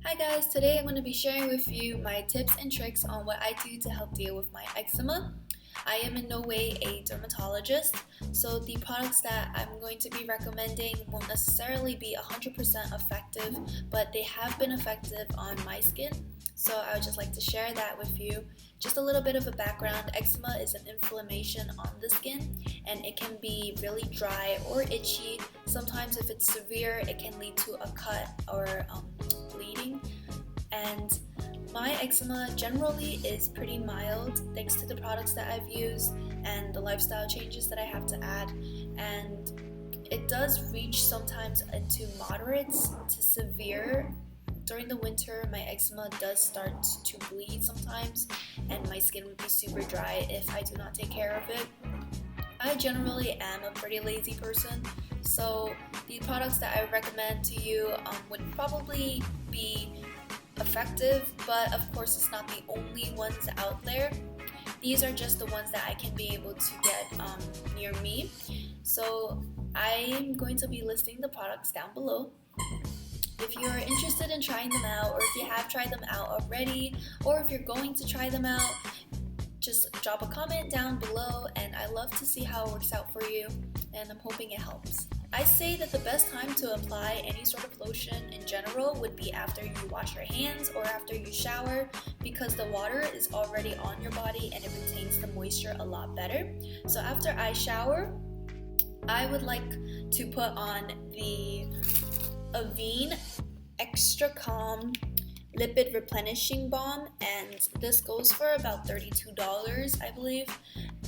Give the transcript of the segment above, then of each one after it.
Hi guys, today I'm going to be sharing with you my tips and tricks on what I do to help deal with my eczema. I am in no way a dermatologist, so the products that I'm going to be recommending won't necessarily be 100% effective, but they have been effective on my skin. So I would just like to share that with you. Just a little bit of a background, eczema is an inflammation on the skin and it can be really dry or itchy. Sometimes if it's severe, it can lead to a cut or bleeding. And my eczema generally is pretty mild thanks to the products that I've used and the lifestyle changes that I have to add. And it does reach sometimes into moderates to severe. During the winter, my eczema does start to bleed sometimes, and my skin would be super dry if I do not take care of it. I generally am a pretty lazy person, so the products that I recommend to you would probably be effective, but of course it's not the only ones out there. These are just the ones that I can be able to get near me. So I'm going to be listing the products down below. If you're interested in trying them out, or if you have tried them out already, or if you're going to try them out, just drop a comment down below, and I love to see how it works out for you, and I'm hoping it helps. I say that the best time to apply any sort of lotion in general would be after you wash your hands or after you shower, because the water is already on your body and it retains the moisture a lot better. So after I shower, I would like to put on the Amii Extra Calm Lipid Replenishing Balm, and this goes for about $32, I believe,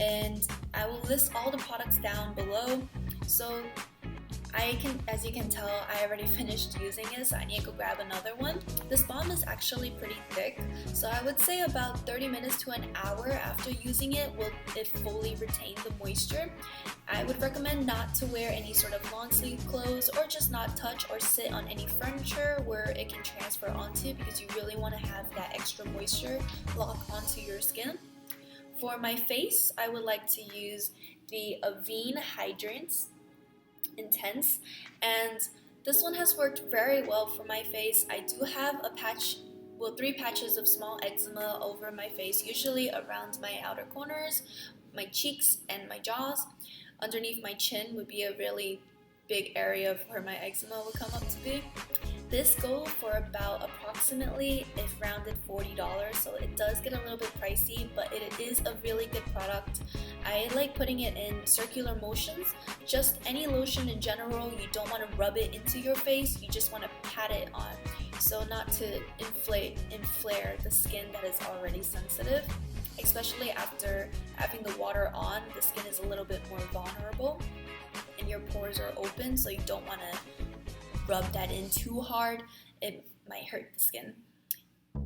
and I will list all the products down below. So as you can tell, I already finished using it, so I need to go grab another one. This balm is actually pretty thick, so I would say about 30 minutes to an hour after using it will it fully retain the moisture. I would recommend not to wear any sort of long sleeve clothes, or just not touch or sit on any furniture where it can transfer onto, because you really want to have that extra moisture lock onto your skin. For my face, I would like to use the Amii Hydrants Intense, and this one has worked very well for my face. I do have three patches of small eczema over my face, usually around my outer corners, my cheeks, and my jaws. Underneath my chin would be a really big area of where my eczema would come up to be. This goes for about approximately, if rounded, $40, so it does get a little bit pricey, but it is a really good product. I like putting it in circular motions. Just any lotion in general, you don't want to rub it into your face, you just want to pat it on, so not to inflare the skin that is already sensitive. Especially after having the water on, the skin is a little bit more vulnerable and your pores are open, so you don't want to rub that in too hard. It might hurt the skin.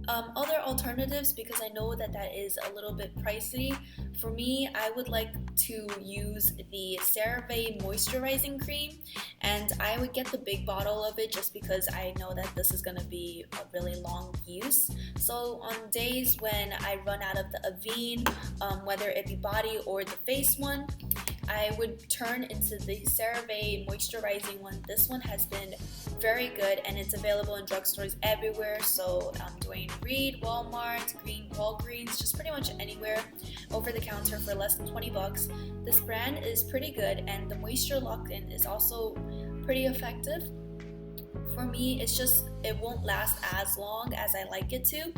Other alternatives, because I know that is a little bit pricey, for me, I would like to use the CeraVe moisturizing cream, and I would get the big bottle of it just because I know that this is going to be a really long use. So on days when I run out of the Amii, whether it be body or the face one, I would turn into the CeraVe moisturizing one. This one has been very good, and it's available in drugstores everywhere. So Duane Reade, Walmart, Walgreens, just pretty much anywhere over the counter for less than $20. This brand is pretty good, and the moisture lock-in is also pretty effective. For me, it won't last as long as I like it to.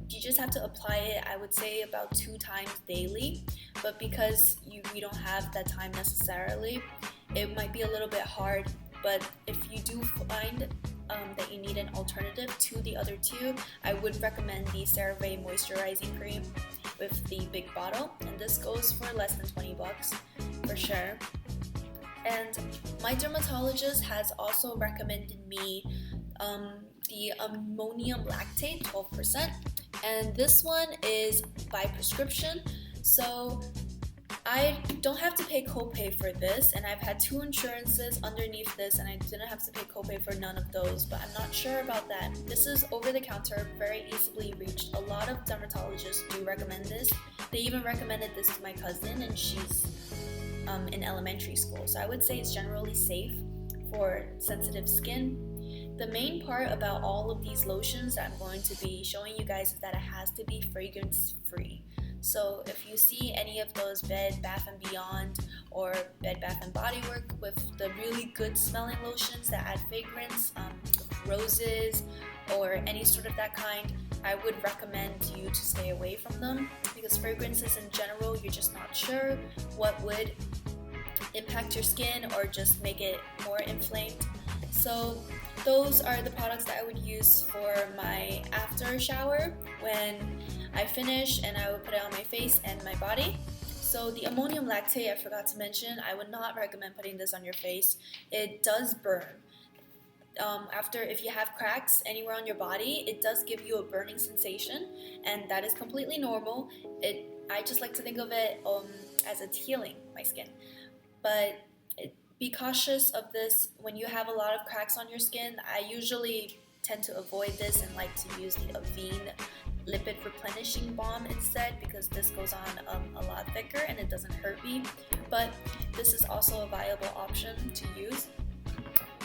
You just have to apply it, I would say, about 2 times daily, but because we don't have that time necessarily, it might be a little bit hard. But if you do find that you need an alternative to the other two, I would recommend the CeraVe moisturizing cream with the big bottle, and this goes for less than $20 for sure. And my dermatologist has also recommended me the ammonium lactate 12%. And this one is by prescription, so I don't have to pay copay for this, and I've had 2 insurances underneath this, and I didn't have to pay copay for none of those, but I'm not sure about that. This is over the counter, very easily reached. A lot of dermatologists do recommend this. They even recommended this to my cousin, and she's in elementary school, so I would say it's generally safe for sensitive skin. The main part about all of these lotions that I'm going to be showing you guys is that it has to be fragrance free. So if you see any of those Bed Bath & Beyond or Bed Bath & Body Works with the really good smelling lotions that add fragrance, roses or any sort of that kind, I would recommend you to stay away from them, because fragrances in general, you're just not sure what would impact your skin or just make it more inflamed. So those are the products that I would use for my after shower when I finish, and I would put it on my face and my body. So the ammonium lactate, I forgot to mention, I would not recommend putting this on your face. It does burn. If you have cracks anywhere on your body, it does give you a burning sensation, and that is completely normal. I just like to think of it as it's healing my skin. But be cautious of this when you have a lot of cracks on your skin. I usually tend to avoid this and like to use the Avene lipid replenishing balm instead, because this goes on a lot thicker and it doesn't hurt me. But this is also a viable option to use.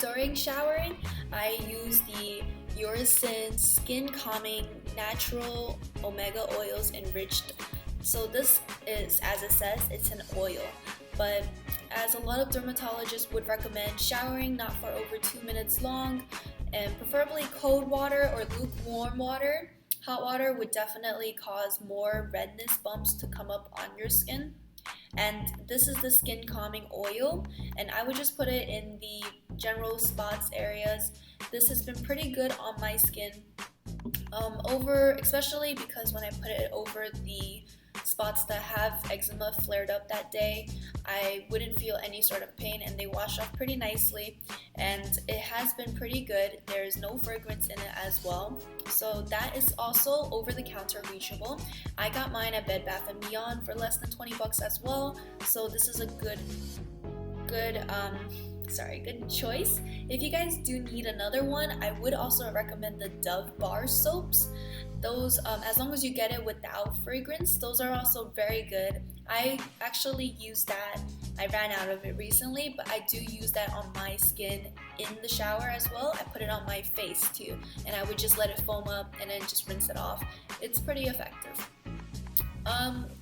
During showering, I use the Eurocin Skin Calming Natural Omega Oils Enriched. So this is, as it says, it's an oil. But as a lot of dermatologists would recommend showering not for over 2 minutes long, and preferably cold water or lukewarm water. Hot water would definitely cause more redness bumps to come up on your skin. And this is the skin calming oil, and I would just put it in the general spots areas. This has been pretty good on my skin, especially because when I put it over the spots that have eczema flared up that day, I wouldn't feel any sort of pain, and they wash off pretty nicely, and it has been pretty good. There's no fragrance in it as well, so that is also over the counter reachable. I got mine at Bed Bath & Beyond for less than 20 bucks as well, so this is a good choice. If you guys do need another one, I would also recommend the Dove bar soaps. Those, as long as you get it without fragrance, those are also very good. I actually use that. I ran out of it recently, but I do use that on my skin in the shower as well. I put it on my face too, and I would just let it foam up and then just rinse it off. It's pretty effective.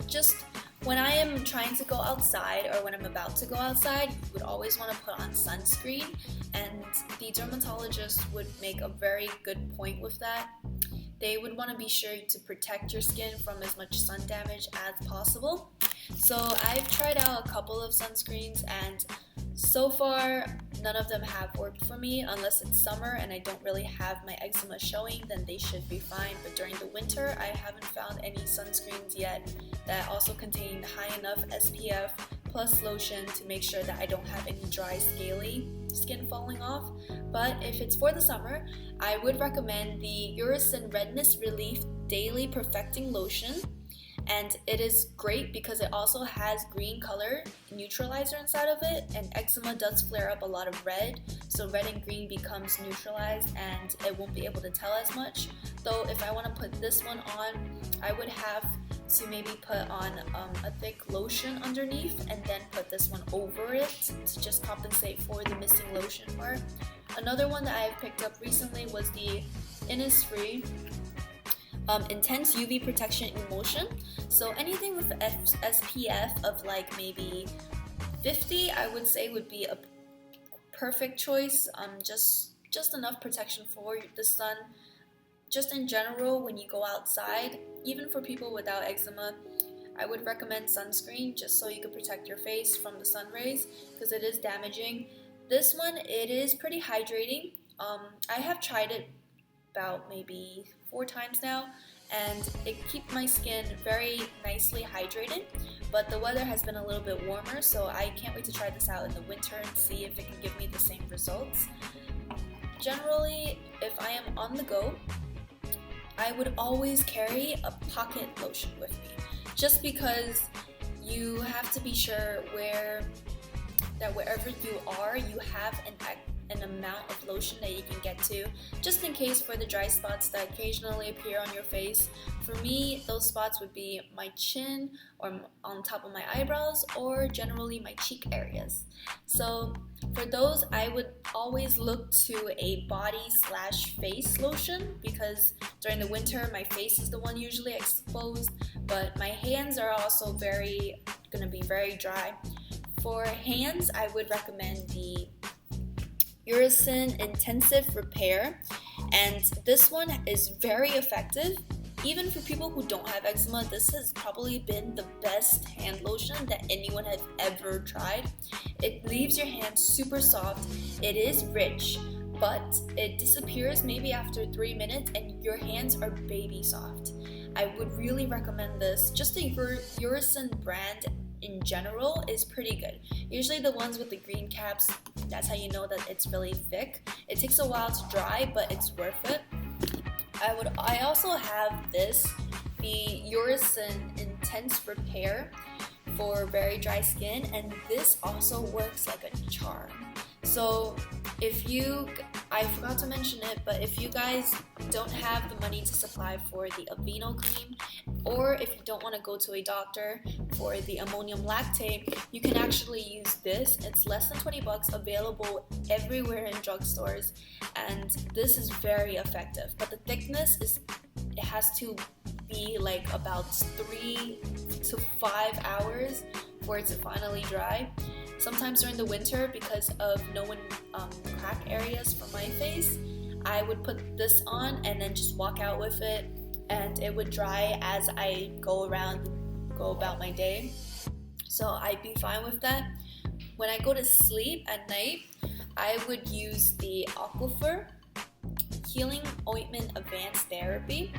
Just when I am trying to go outside, or when I'm about to go outside, you would always want to put on sunscreen, and the dermatologist would make a very good point with that. They would want to be sure to protect your skin from as much sun damage as possible. So I've tried out a couple of sunscreens, and so far none of them have worked for me. Unless it's summer and I don't really have my eczema showing, then they should be fine. But during the winter, I haven't found any sunscreens yet that also contain high enough SPF plus lotion to make sure that I don't have any dry, scaly skin falling off. But if it's for the summer, I would recommend the Eurocin Redness Relief Daily Perfecting Lotion. And it is great because it also has green color neutralizer inside of it, and eczema does flare up a lot of red, so red and green becomes neutralized and it won't be able to tell as much. Though if I want to put this one on, I would have to maybe put on a thick lotion underneath and then put this one over it to just compensate for the missing lotion part. Another one that I've picked up recently was the Innisfree Intense UV Protection Emulsion. So anything with SPF of like maybe 50, I would say would be a perfect choice. Just enough protection for the sun. Just in general, when you go outside, even for people without eczema, I would recommend sunscreen just so you can protect your face from the sun rays, because it is damaging. This one, it is pretty hydrating. I have tried it about maybe 4 times now, and it keeps my skin very nicely hydrated, but the weather has been a little bit warmer, so I can't wait to try this out in the winter and see if it can give me the same results. Generally, if I am on the go, I would always carry a pocket lotion with me, just because you have to be sure that wherever you are, you have an amount of lotion that you can get to, just in case for the dry spots that occasionally appear on your face. For me, those spots would be my chin or on top of my eyebrows or generally my cheek areas. So for those, I would always look to a body/face lotion because during the winter my face is the one usually exposed, but my hands are also gonna be very dry. For hands, I would recommend the Urocin Intensive Repair, and this one is very effective. Even for people who don't have eczema, this has probably been the best hand lotion that anyone has ever tried. It leaves your hands super soft. It is rich, but it disappears maybe after 3 minutes and your hands are baby soft. I would really recommend this. Just the Urocin brand in general is pretty good. Usually the ones with the green caps, that's how you know that it's really thick. It takes a while to dry, but it's worth it. I also have this, the Urocin Intense Repair for very dry skin, and this also works like a charm. So I forgot to mention it, but if you guys don't have the money to supply for the Aveeno cream, or if you don't want to go to a doctor for the ammonium lactate, you can actually use this. It's less than 20 bucks, available everywhere in drugstores, and this is very effective. But the thickness it has to be like about 3 to 5 hours for it to finally dry. Sometimes during the winter, because of known crack areas for my face, I would put this on and then just walk out with it, and it would dry as I go about my day. So I'd be fine with that. When I go to sleep at night, I would use the Aquifer Healing Ointment Advanced Therapy,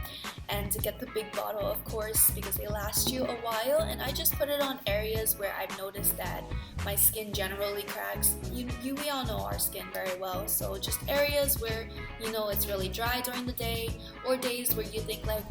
and to get the big bottle, of course, because they last you a while. And I just put it on areas where I've noticed that my skin generally cracks. We all know our skin very well, so just areas where you know it's really dry during the day, or days where you think like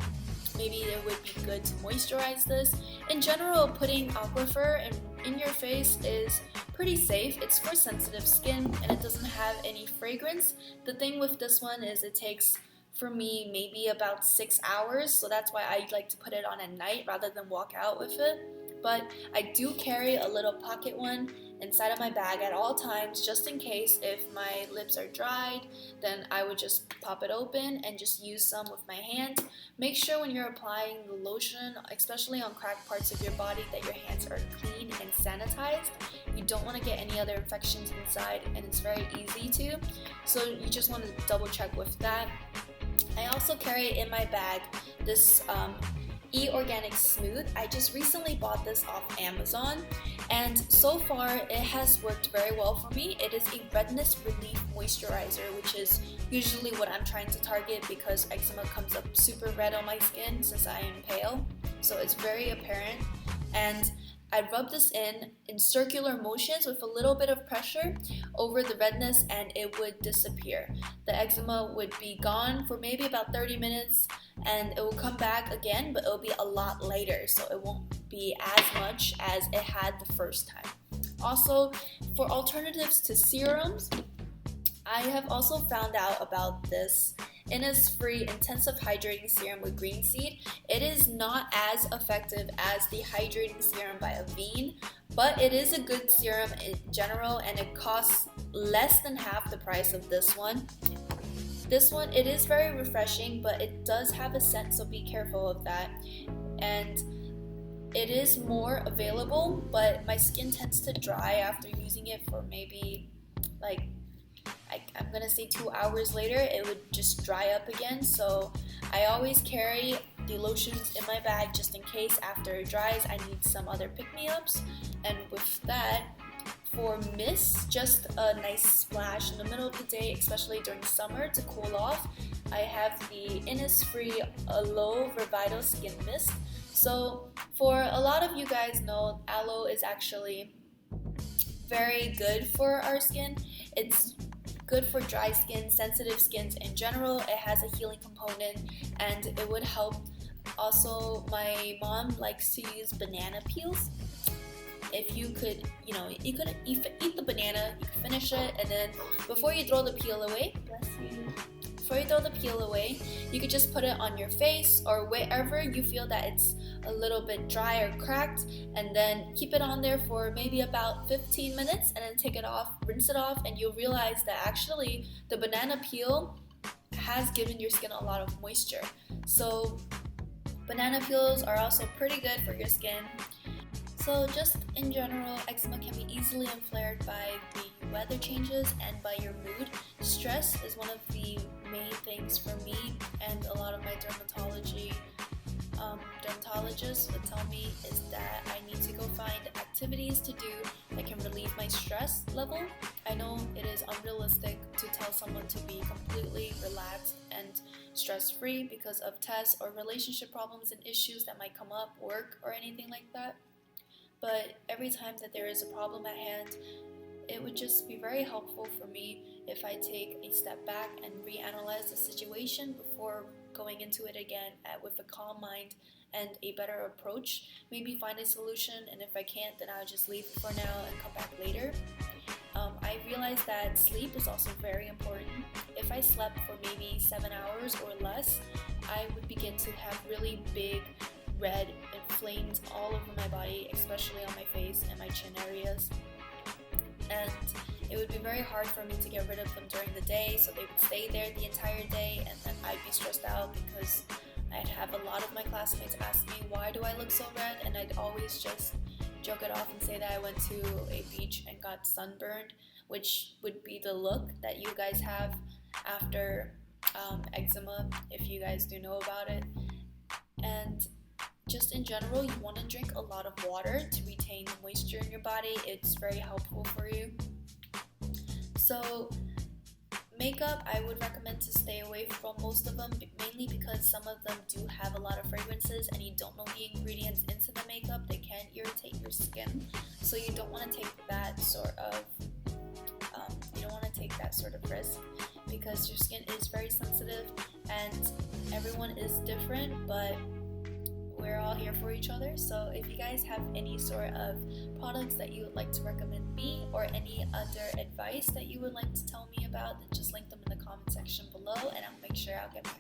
maybe it would be good to moisturize this. In general, putting Aquifer in your face is pretty safe. It's for sensitive skin and it doesn't have any fragrance. The thing with this one is it takes, for me, maybe about 6 hours, so that's why I like to put it on at night rather than walk out with it. But I do carry a little pocket one inside of my bag at all times, just in case if my lips are dried, then I would just pop it open and just use some with my hand. Make sure when you're applying the lotion, especially on cracked parts of your body, that your hands are clean and sanitized. You don't want to get any other infections inside, and it's very easy to, so you just want to double check with that. I also carry in my bag this Organic Smooth. I just recently bought this off Amazon, and so far it has worked very well for me. It is a redness relief moisturizer, which is usually what I'm trying to target because eczema comes up super red on my skin since I am pale, so it's very apparent. And I rub this in circular motions with a little bit of pressure over the redness, and it would disappear. The eczema would be gone for maybe about 30 minutes, and it will come back again, but it will be a lot later, so it won't be as much as it had the first time. Also, for alternatives to serums, I have also found out about this Innisfree Intensive Hydrating Serum with Green Seed. It is not as effective as the Hydrating Serum by Avene, but it is a good serum in general, and it costs less than half the price of this one. This one, it is very refreshing, but it does have a scent, so be careful of that. And it is more available, but my skin tends to dry after using it for maybe I'm gonna say 2 hours later. It would just dry up again, so I always carry the lotions in my bag just in case after it dries I need some other pick-me-ups. And with that, for mist, just a nice splash in the middle of the day, especially during summer to cool off, I have the Innisfree Aloe Revital Skin Mist. So for a lot of you guys know, aloe is actually very good for our skin. It's good for dry skin, sensitive skins in general. It has a healing component, and it would help. Also, my mom likes to use banana peels. if you could, you could eat the banana, you could finish it, and then before you throw the peel away, you could just put it on your face or wherever you feel that it's a little bit dry or cracked, and then keep it on there for maybe about 15 minutes, and then take it off, rinse it off, and you'll realize that actually the banana peel has given your skin a lot of moisture. So banana peels are also pretty good for your skin. So just in general, eczema can be easily inflamed by the weather changes and by your mood. Stress is one of the main things for me, and a lot of my dermatologists would tell me is that I need to go find activities to do that can relieve my stress level. I know it is unrealistic to tell someone to be completely relaxed and stress-free because of tests or relationship problems and issues that might come up, work or anything like that. But every time that there is a problem at hand, it would just be very helpful for me if I take a step back and reanalyze the situation before going into it again with a calm mind and a better approach. Maybe find a solution, and if I can't, then I'll just leave it for now and come back later. I realized that sleep is also very important. If I slept for maybe 7 hours or less, I would begin to have really big red inflamed all over my body, especially on my face and my chin areas. And it would be very hard for me to get rid of them during the day, so they would stay there the entire day, and then I'd be stressed out because I'd have a lot of my classmates ask me, why do I look so red? And I'd always just joke it off and say that I went to a beach and got sunburned, which would be the look that you guys have after eczema, if you guys do know about it. And just in general, you want to drink a lot of water to retain moisture in your body. It's very helpful for you. So makeup, I would recommend to stay away from most of them, mainly because some of them do have a lot of fragrances and you don't know the ingredients into the makeup. They can irritate your skin, so you don't want to take that sort of risk, because your skin is very sensitive and everyone is different, but we're all here for each other. So if you guys have any sort of products that you would like to recommend me, or any other advice that you would like to tell me about, then just link them in the comment section below, and I'll make sure I'll get back